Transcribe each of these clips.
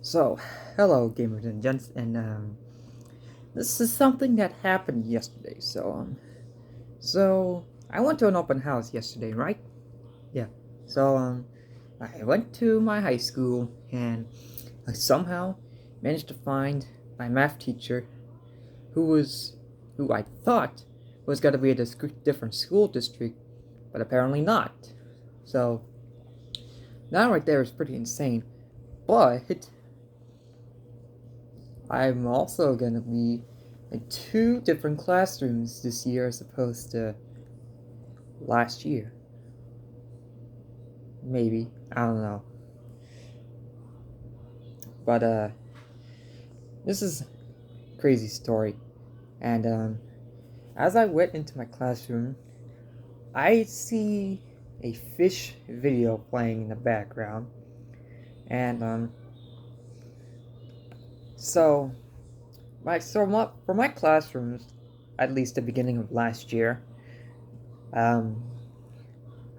So, hello, gamers and gents, and this is something that happened yesterday. So I went to an open house yesterday, right? Yeah. So I went to my high school, and I somehow managed to find my math teacher, who was, who I thought was gonna be at a different school district, but apparently not. So that right there is pretty insane. But I'm also gonna be in two different classrooms this year as opposed to last year. Maybe. I don't know. But this is a crazy story. And as I went into my classroom, I see a fish video playing in the background. And so for my classrooms, at least the beginning of last year, um,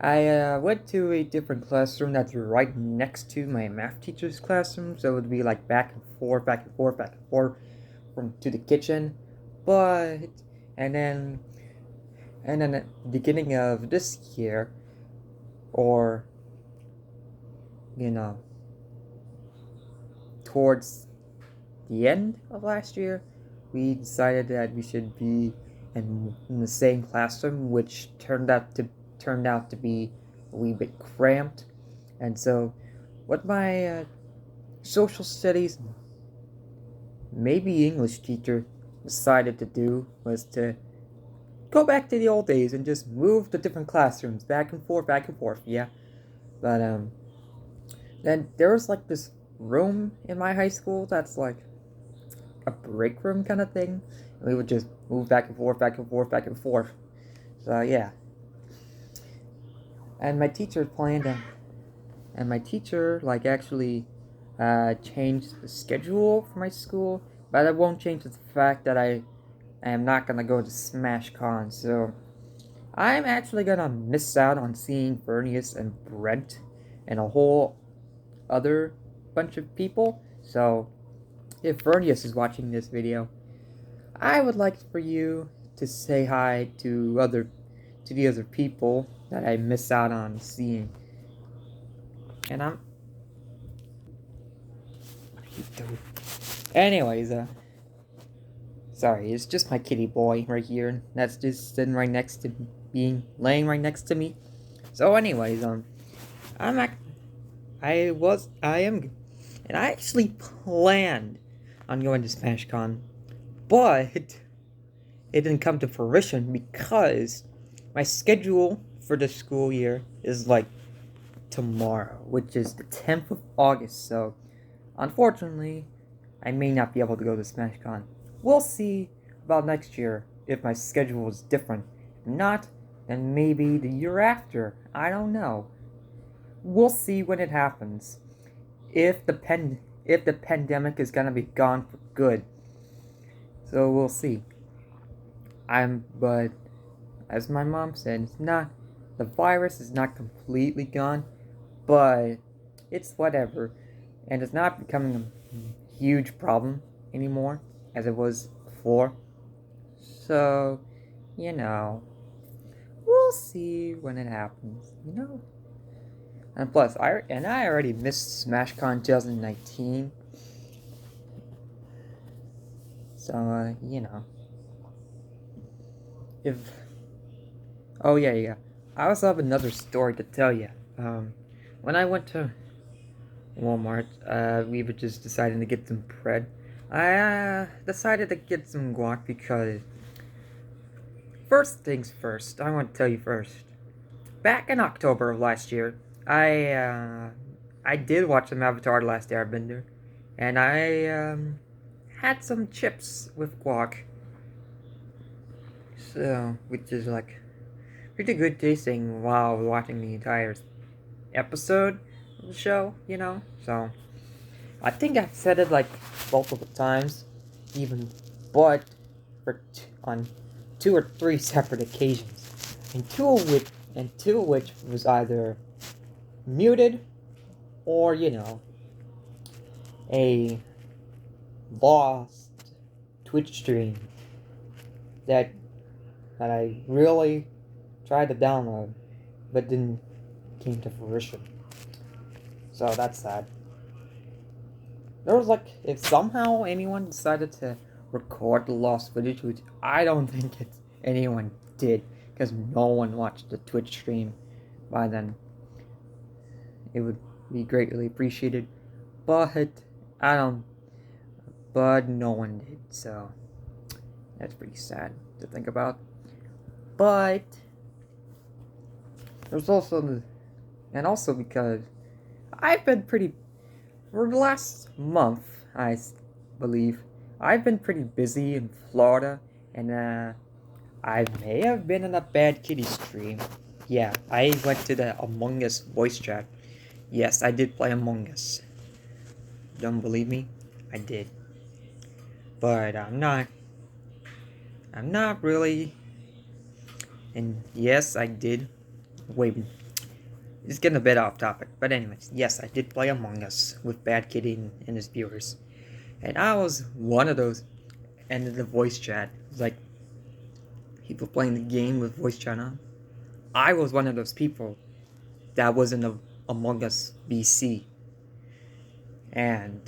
I went to a different classroom that's right next to my math teacher's classroom, so it would be like back and forth, back and forth, back and forth from to the kitchen. But and then and then at the beginning of this year, or you know, towards the end of last year, we decided that we should be in the same classroom, which turned out to be a wee bit cramped. And so, what my social studies, maybe English teacher decided to do was to go back to the old days and just move to different classrooms, back and forth. Yeah, but then there was like this room in my high school that's like a break room kind of thing. And we would just move back and forth, back and forth, back and forth. So yeah, and my teacher planned, and my teacher like actually changed the schedule for my school, but that won't change the fact that I am not gonna go to SmashCon. So I'm actually gonna miss out on seeing Vernius and Brent and a whole other bunch of people. So if Vernius is watching this video, I would like for you to say hi to the other people that I miss out on seeing. And I'm anyways, sorry, it's just my kitty boy right here. That's just sitting right next to laying right next to me. So anyways, I'm ac- I am, and I actually planned on going to SmashCon, but it didn't come to fruition because my schedule for the school year is like tomorrow, which is the 10th of August. So, unfortunately, I may not be able to go to SmashCon. We'll see about next year if my schedule is different. If not, then maybe the year after. I don't know. We'll see when it happens. If the pandemic is gonna be gone for good. So we'll see. But as my mom said, it's not the virus is not completely gone, but it's whatever, and it's not becoming a huge problem anymore as it was before. So, you know, we'll see when it happens. And plus, I already missed SmashCon 2019, so if oh yeah, I also have another story to tell you. When I went to Walmart, we were just deciding to get some bread. I decided to get some guac because first things first. I want to tell you first. Back in October of last year, I did watch some Avatar: The Last Airbender, and I had some chips with guac, so which is like pretty good tasting while watching the entire episode of the show. So I think I've said it like multiple times, even, but on two or three separate occasions, and two of which was either muted or a lost Twitch stream that I really tried to download, but didn't came to fruition. So that's sad. There was like, if somehow anyone decided to record the lost footage, which I don't think anyone did, because no one watched the Twitch stream by then, it would be greatly appreciated. But I don't. But no one did, so that's pretty sad to think about. But there's also and also because I've been pretty for the last month, I believe I've been pretty busy in Florida, and I may have been in a Bad Kitty stream. Yeah, I went to the Among Us voice chat. Yes, I did play Among Us. Don't believe me? I did. But I'm not really. And yes, I did. Wait, it's getting a bit off topic. But anyways, yes, I did play Among Us with Bad Kitty and his viewers. And I was one of those. And in the voice chat, like people playing the game with voice chat on. I was one of those people that was in the Among Us BC. And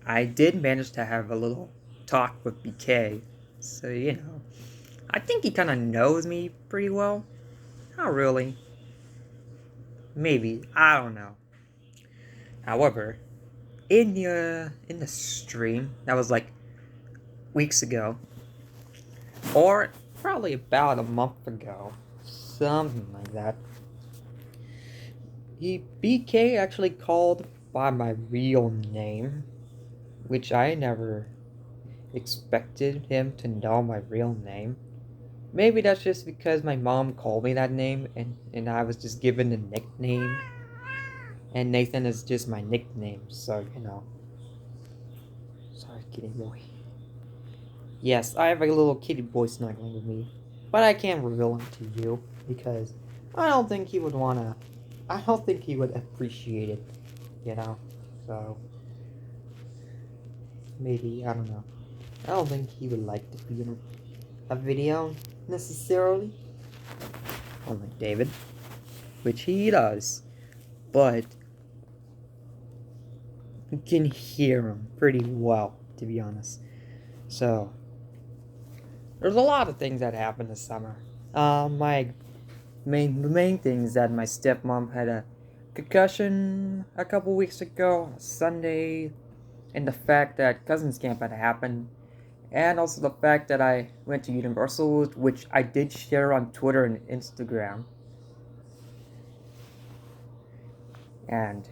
I did manage to have a little talk with BK. So, I think he kind of knows me pretty well. Not really. Maybe. I don't know. However, in the stream, that was like weeks ago, or probably about a month ago, something like that, BK actually called by my real name, which I never expected him to know my real name. Maybe that's just because my mom called me that name and I was just given a nickname. And Nathan is just my nickname, so Sorry, kitty boy. Yes, I have a little kitty boy snuggling with me. But I can't reveal him to you because I don't think he would wanna. I don't think he would appreciate it, So maybe, I don't know. I don't think he would like to be in a video necessarily. Unlike David, which he does. But you can hear him pretty well, to be honest. So there's a lot of things that happened this summer. The main thing is that my stepmom had a concussion a couple weeks ago on a Sunday, and the fact that Cousins Camp had happened, and also the fact that I went to Universal, which I did share on Twitter and Instagram. And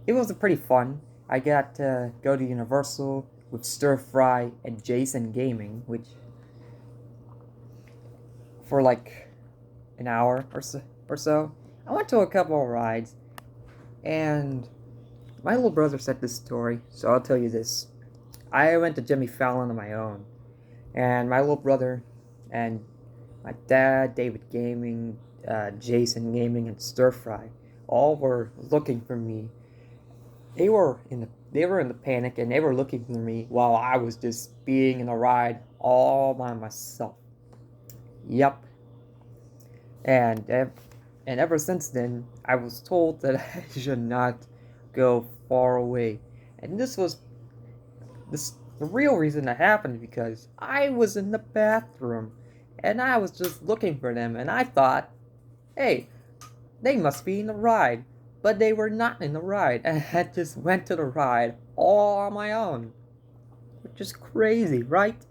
it was pretty fun. I got to go to Universal with Stir Fry and Jason Gaming, which for like an hour or so. I went to a couple of rides, and my little brother said this story, so I'll tell you this. I went to Jimmy Fallon on my own, and my little brother and my dad, David Gaming, Jason Gaming, and Stir Fry all were looking for me. They were in the panic, and they were looking for me while I was just being in a ride all by myself. Yep. And ever since then, I was told that I should not go far away. And the real reason that happened because I was in the bathroom and I was just looking for them, and I thought, hey, they must be in the ride. But they were not in the ride, and I just went to the ride all on my own. Which is crazy, right?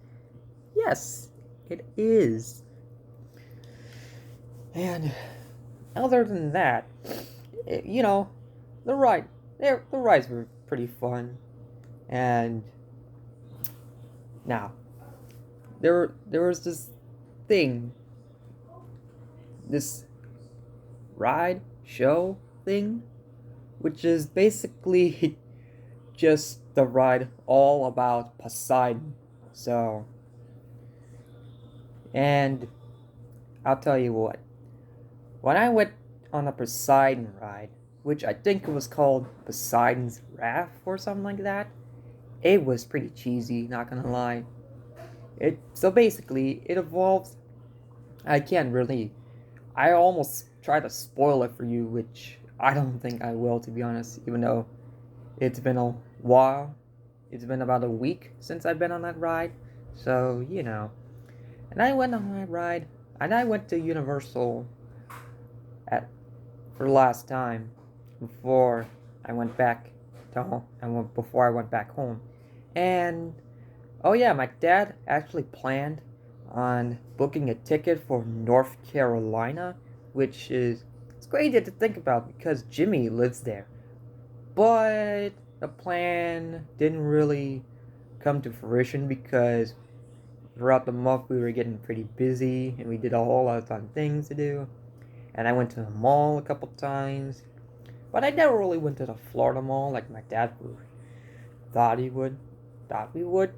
Yes, it is. And other than that, the rides were pretty fun. And now, there was this thing, this ride show thing, which is basically just the ride all about Poseidon. So, and I'll tell you what, when I went on a Poseidon ride, which I think it was called Poseidon's Wrath or something like that, It was pretty cheesy, not gonna lie. So basically it involves, I can't really, I almost try to spoil it for you, which I don't think I will, to be honest, even though it's been a while. It's been about a week since I've been on that ride, so you know. And I went on that ride, and I went to Universal at for the last time before I went back to home, and before I went back home. And oh yeah, my dad actually planned on booking a ticket for North Carolina, which is it's crazy to think about because Jimmy lives there. But the plan didn't really come to fruition because throughout the month we were getting pretty busy and we did a whole lot of fun things to do. And I went to the mall a couple times, but I never really went to the Florida Mall like my dad thought he would, thought we would,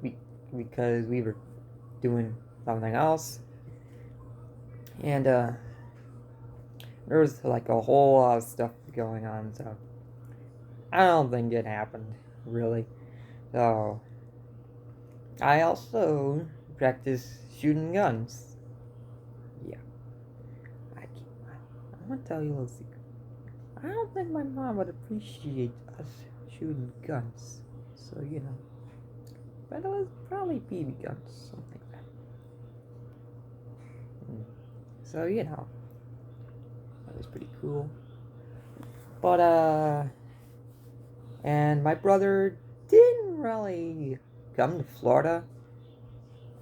because we were doing something else. And there was like a whole lot of stuff going on, so I don't think it happened really. So I also practice shooting guns. Yeah, I'm gonna tell you a little secret. I don't think my mom would appreciate us shooting guns. So you know, but it was probably BB guns, something like that. So you know, that was pretty cool. But and my brother didn't really come to Florida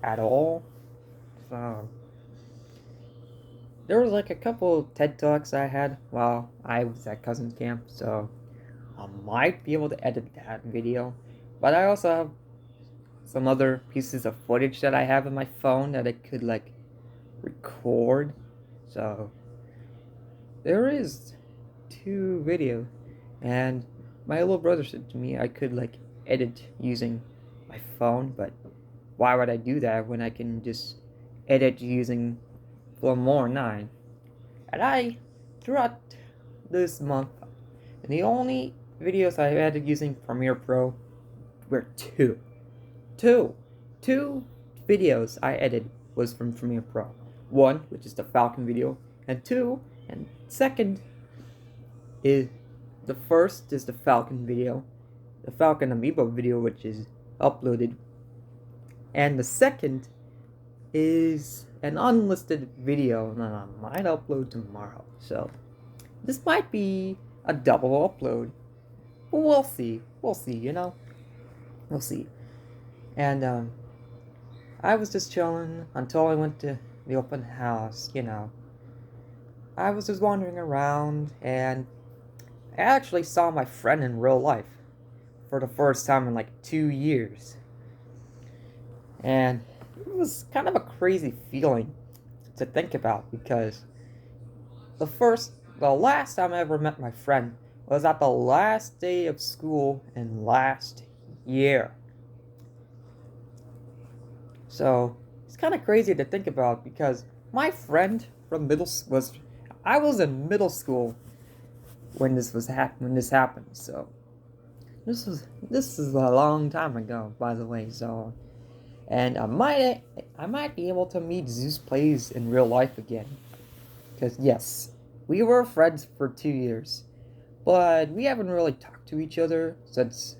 at all. So there was like a couple TED Talks I had while I was at cousin camp, so I might be able to edit that video. But I also have some other pieces of footage that I have in my phone that I could like record. So there is 2 videos, and my little brother said to me I could like edit using my phone, but why would I do that when I can just edit using Filmora 9? And I, throughout this month, the only videos I edited using Premiere Pro were two. Two videos I edited was from Premiere Pro. One, which is the Falcon video, and two, and second is the first is the Falcon video, the Falcon Amiibo video, which is uploaded, and the second is an unlisted video that I might upload tomorrow. So this might be a double upload, but we'll see. We'll see. You know, we'll see. And I was just chilling until I went to the open house. You know, I was just wandering around and I actually saw my friend in real life for the first time in like 2 years. And it was kind of a crazy feeling to think about because the last time I ever met my friend was at the last day of school in last year. So it's kind of crazy to think about because my friend from I was in middle school when this happened. So this is a long time ago, by the way. So, and I might be able to meet Zeus Plays in real life again, because yes, we were friends for 2 years, but we haven't really talked to each other since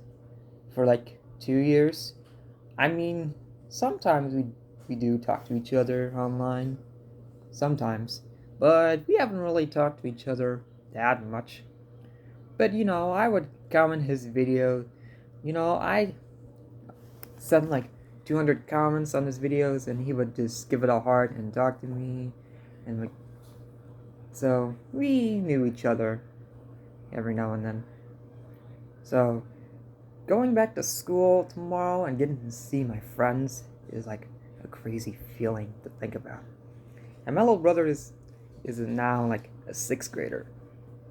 for like 2 years. I mean, sometimes we do talk to each other online, sometimes, but we haven't really talked to each other that much. But you know, I would comment his video. You know, I sent like 200 comments on his videos, and he would just give it a heart and talk to me, and like, so we knew each other every now and then. So going back to school tomorrow and getting to see my friends is like a crazy feeling to think about. And my little brother is now like a 6th grader,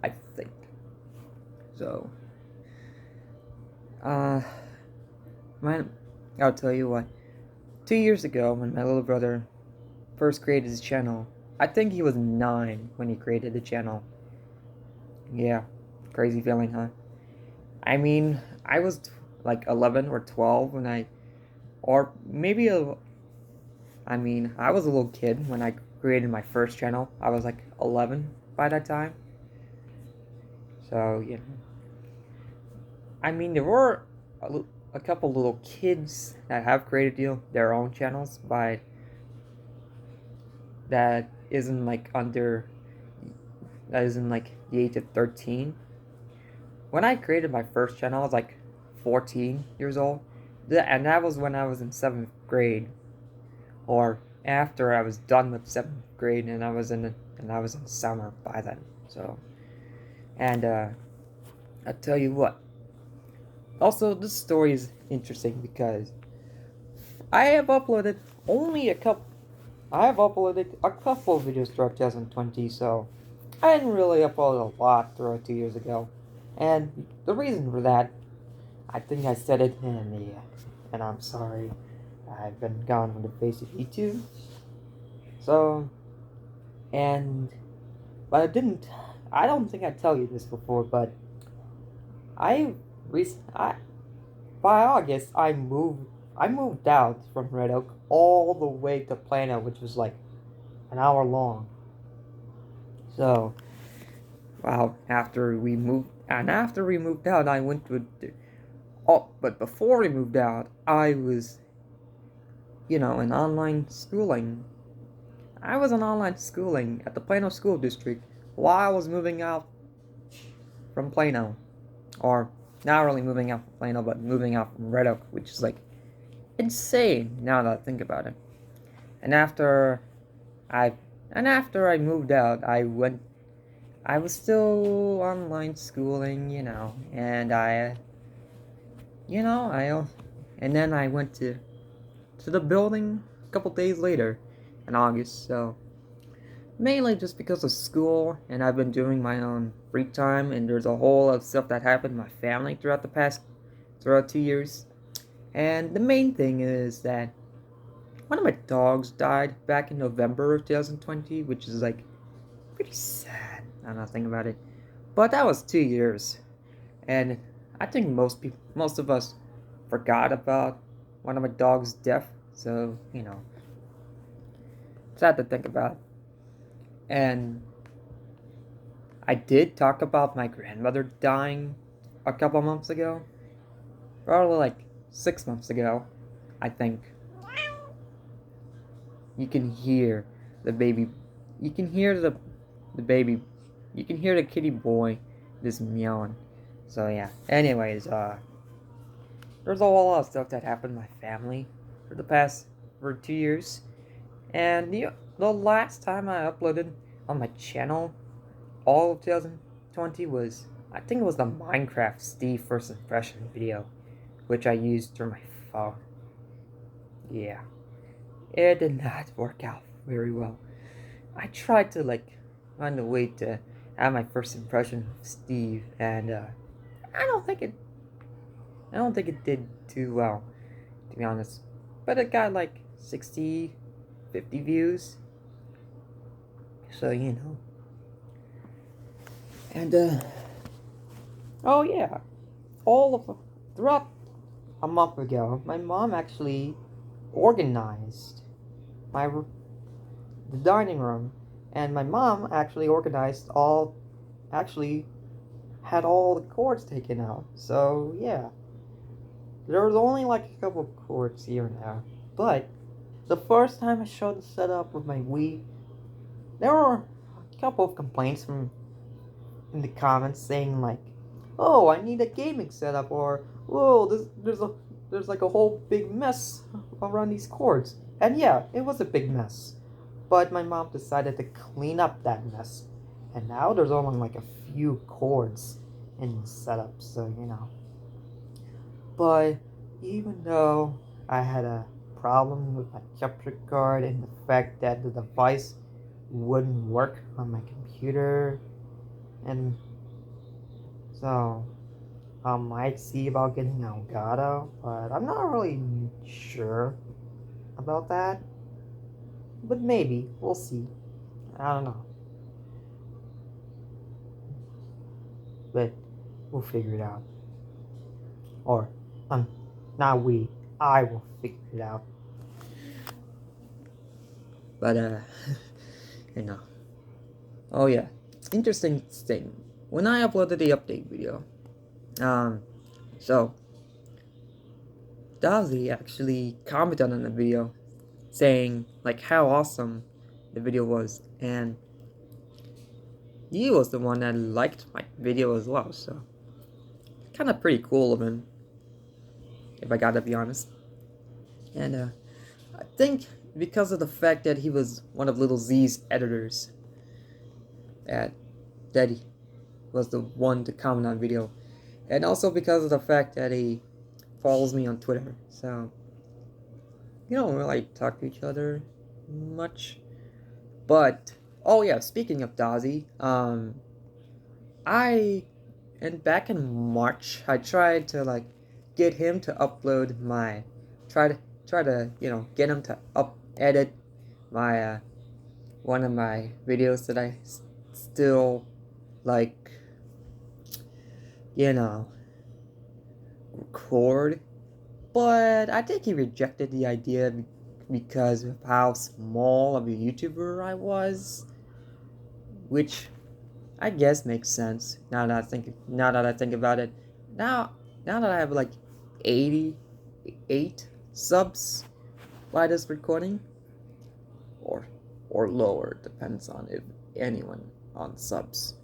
I think. So, man, I'll tell you what. 2 years ago, when my little brother first created his channel, I think he was 9 when he created the channel. Yeah, crazy feeling, huh? I mean, like 11 or 12 when or maybe I was a little kid when I created my first channel. I was like 11 by that time. So, there were a couple little kids that have created their own channels, but that isn't like the age of 13. When I created my first channel, I was like 14 years old. And that was when I was in 7th grade. Or after I was done with 7th grade and I was in summer by then. So, and I'll tell you what. Also, this story is interesting because I have uploaded only a couple. I have uploaded a couple of videos throughout 2020, so I didn't really upload a lot throughout 2 years ago. And the reason for that, I think I said it and I'm sorry. I've been gone from the face of YouTube. So, and, but I don't think I tell you this before, but I, I, by August, I moved out from Red Oak all the way to Plano, which was like an hour long. So, well, after we moved out, I went to but before we moved out, I was, in online schooling. I was in online schooling at the Plano School District while I was moving out from Plano. Or, not really moving out from Plano, but moving out from Red Oak, which is like insane now that I think about it. And I after I moved out, I was still online schooling, and and then I went to the building a couple days later in August, so mainly just because of school, and I've been doing my own free time, and there's a whole lot of stuff that happened in my family throughout 2 years. And the main thing is that one of my dogs died back in November of 2020, which is like pretty sad. I'm not thinking about it. But that was 2 years. And I think most of us forgot about one of my dog's death. So, sad to think about. And I did talk about my grandmother dying a couple months ago. Probably like 6 months ago, I think. You can hear the baby. You can hear the baby. You can hear the kitty boy just meowing. So yeah. Anyways, there's a whole lot of stuff that happened in my family for 2 years, and the last time I uploaded on my channel, all of 2020 was, I think it was the Minecraft Steve first impression video, which I used through my phone. Yeah. It did not work out very well. I tried to find a way to have my first impression of Steve, and I don't think it I don't think it did too well, to be honest. But it got like 60, 50 views. So, And oh yeah, all of throughout a month ago, my mom actually organized the dining room, and my mom actually actually had all the cords taken out. So yeah, there was only like a couple of cords here and there. But the first time I showed the setup with my Wii, there were a couple of complaints in the comments saying like, "Oh, I need a gaming setup," or "Whoa, there's like a whole big mess around these cords." And yeah, it was a big mess. But my mom decided to clean up that mess. And now there's only like a few cords in the setup, so But even though I had a problem with my capture card and the fact that the device wouldn't work on my computer, and so I might see about getting Elgato, but I'm not really sure about that. But maybe, we'll see. I don't know. But we'll figure it out. Or Um, Not we. I will figure it out. But you know. Oh yeah, interesting thing. When I uploaded the update video, so Dazi actually commented on the video, saying like how awesome the video was, and he was the one that liked my video as well. So kind of pretty cool of him, if I gotta be honest. And I think because of the fact that he was one of Little Z's editors, that he was the one to comment on video, and also because of the fact that he follows me on Twitter. So we don't really talk to each other much. But oh yeah, speaking of Dazi, I and back in March I tried to like get him to upload my try to get him to edit my one of my videos that I still like record, but I think he rejected the idea because of how small of a YouTuber I was, which I guess makes sense now that I think about it. Now that I have like 88 subs by this recording, or lower, depends on if anyone on subs.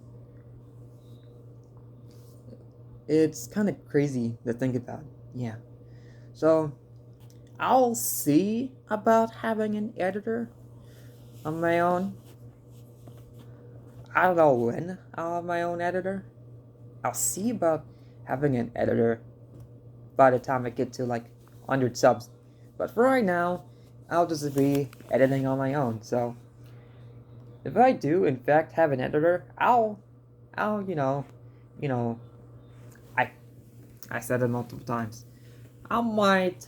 It's kind of crazy to think about. Yeah. So I'll see about having an editor on my own. I don't know when I'll have my own editor. I'll see about having an editor by the time I get to like 100 subs. But for right now, I'll just be editing on my own. So if I do in fact have an editor, I'll I said it multiple times. I might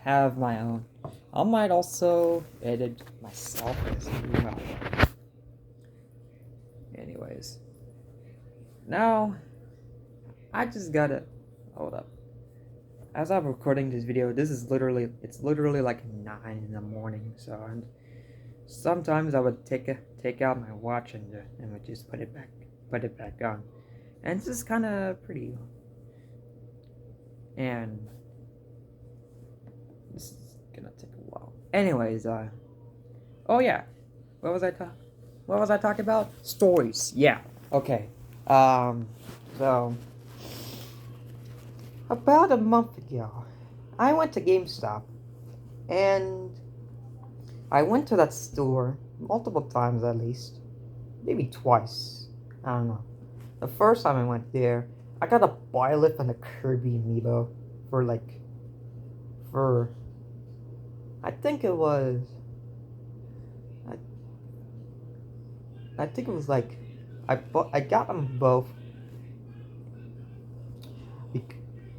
have my own. I might also edit myself as well. Anyways, now I just gotta hold up. As I'm recording this video, it's literally like 9 in the morning. So sometimes I would take out my watch and would just put it back on, and this is kind of pretty. And this is gonna take a while. Anyways, oh yeah, what was I talking about? Stories. Yeah. Okay. So about a month ago, I went to GameStop, and I went to that store multiple times at least, maybe twice. I don't know. The first time I went there, I got a Byleth and a Kirby amiibo for I think it was like I got them both,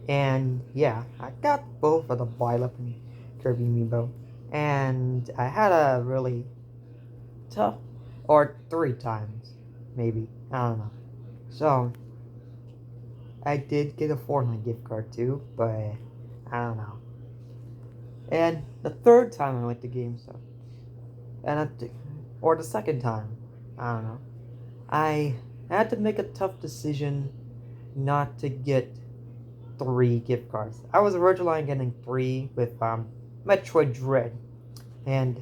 and yeah, I got both of the Byleth and Kirby amiibo, and I had a really tough, or 3 times maybe, I don't know. So I did get a Fortnite gift card too, but I don't know. And the third time I went to GameStop, or the second time, I don't know, I had to make a tough decision not to get 3 gift cards. I was originally getting 3 with Metroid Dread, and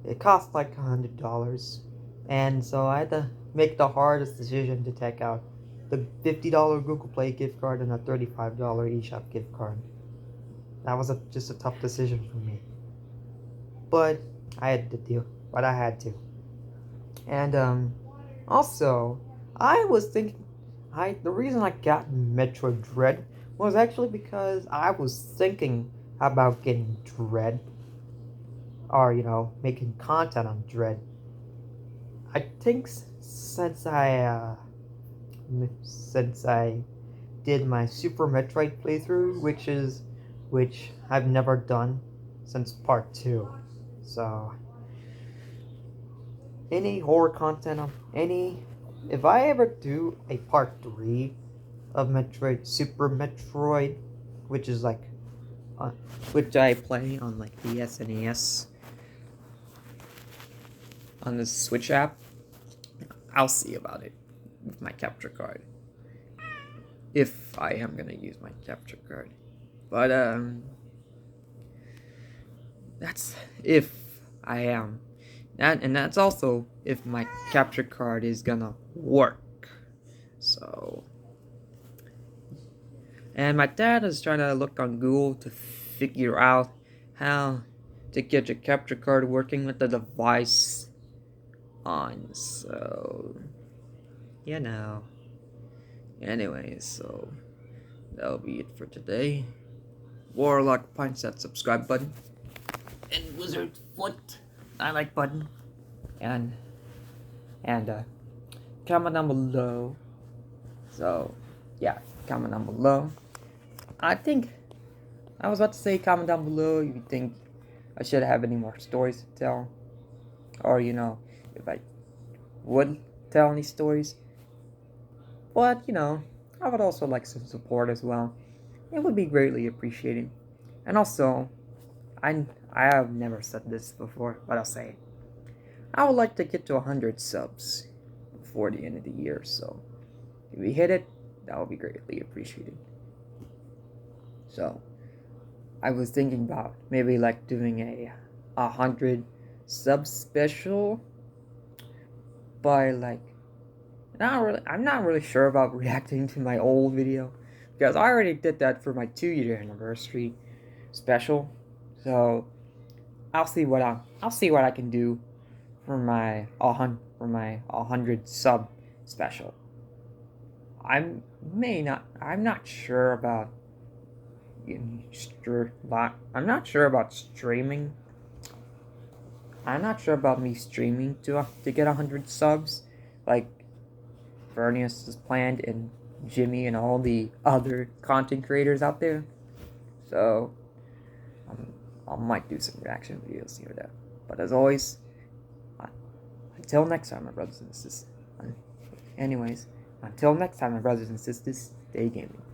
it cost like $100, and so I had to make the hardest decision to take out the $50 Google Play gift card and a $35 eShop gift card. That was just a tough decision for me, but I had to. And also, I was thinking, the reason I got Metroid Dread was actually because I was thinking about getting Dread, or making content on Dread. I think since I did my Super Metroid playthrough, which I've never done since part 2. So any horror content if I ever do a part 3 of Super Metroid, which is like, which I play on like the SNES on the Switch app. I'll see about it with my capture card. If I am gonna use my capture card. But that's if I am. And that's also if my capture card is gonna work. So, and my dad is trying to look on Google to figure out how to get your capture card working with the device on. So, you know. Anyways, so that'll be it for today. Warlock punch that subscribe button. And Wizard Foot I like button. And comment down below. So yeah, comment down below. I think I was about to say comment down below if you think I should have any more stories to tell. Or you know, if I would tell any stories. But you know, I would also like some support as well. It would be greatly appreciated. And also, I have never said this before, but I'll say it. I would like to get to 100 subs before the end of the year, so if we hit it, that would be greatly appreciated. So, I was thinking about maybe like doing a 100 sub special by like, I'm not really sure about reacting to my old video because I already did that for my 2-year anniversary special. So I'll see what I can do for my 100 sub special. I'm not sure about I'm not sure about streaming. I'm not sure about me streaming to get 100 subs, like Vernius is planned and Jimmy and all the other content creators out there. So I might do some reaction videos here or there. But as always, until next time, my brothers and sisters. Anyways, until next time, my brothers and sisters, stay gaming.